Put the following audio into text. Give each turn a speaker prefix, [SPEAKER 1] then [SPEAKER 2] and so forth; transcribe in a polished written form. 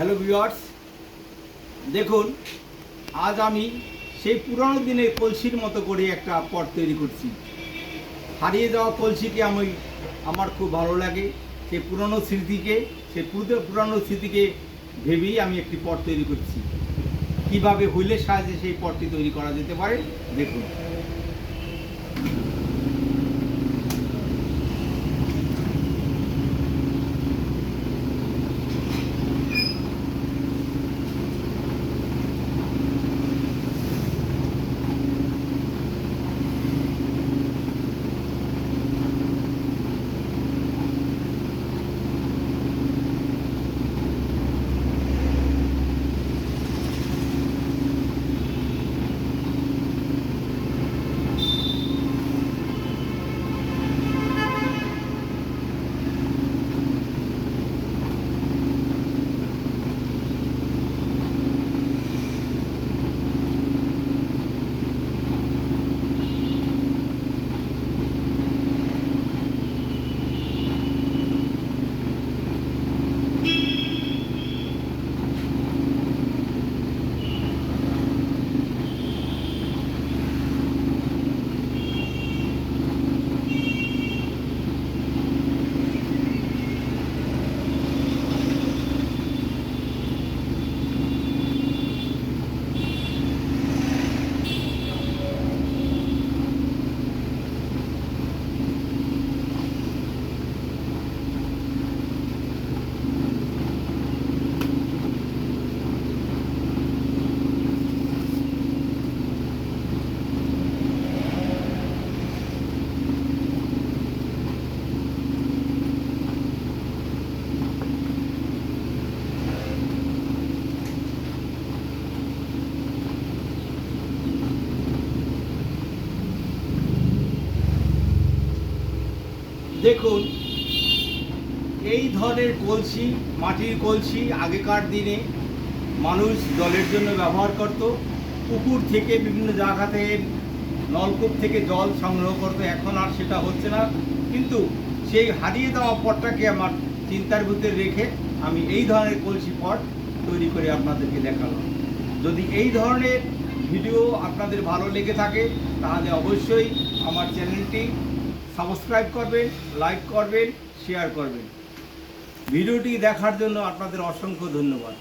[SPEAKER 1] Hello viewers, দেখুন আজ আমি সেই পুরানো দিনের কলসির মতো করে একটা পট তৈরি করছি। হারিয়ে যাওয়া কলসিকে আমার খুব ভালো লাগে। সেই পুরানো স্মৃতিকে ভেবেই আমি একটি পট তৈরি করছি। কিভাবে হুইলের সাহায্যে সেই পটটি তৈরি করা যেতে পারে দেখুন। দেখুন এই ধরনের কলসি, মাটির কলসি আগেকার দিনে মানুষ জলের জন্য ব্যবহার করত। পুকুর থেকে বিভিন্ন জায়গা থেকে নলকূপ থেকে জল সংগ্রহ করতো। এখন আর সেটা হচ্ছে না, কিন্তু সেই হারিয়ে যাওয়া পটটাকে আমার চিন্তার ভিতরে রেখে আমি এই ধরনের কলসি পট তৈরি করে আপনাদেরকে দেখালাম। যদি এই ধরনের ভিডিও আপনাদের ভালো লেগে থাকে তাহলে অবশ্যই আমার চ্যানেলটি সাবস্ক্রাইব করবেন, লাইক করবেন, শেয়ার করবেন। ভিডিওটি দেখার জন্য আপনাদের অসংখ্য ধন্যবাদ।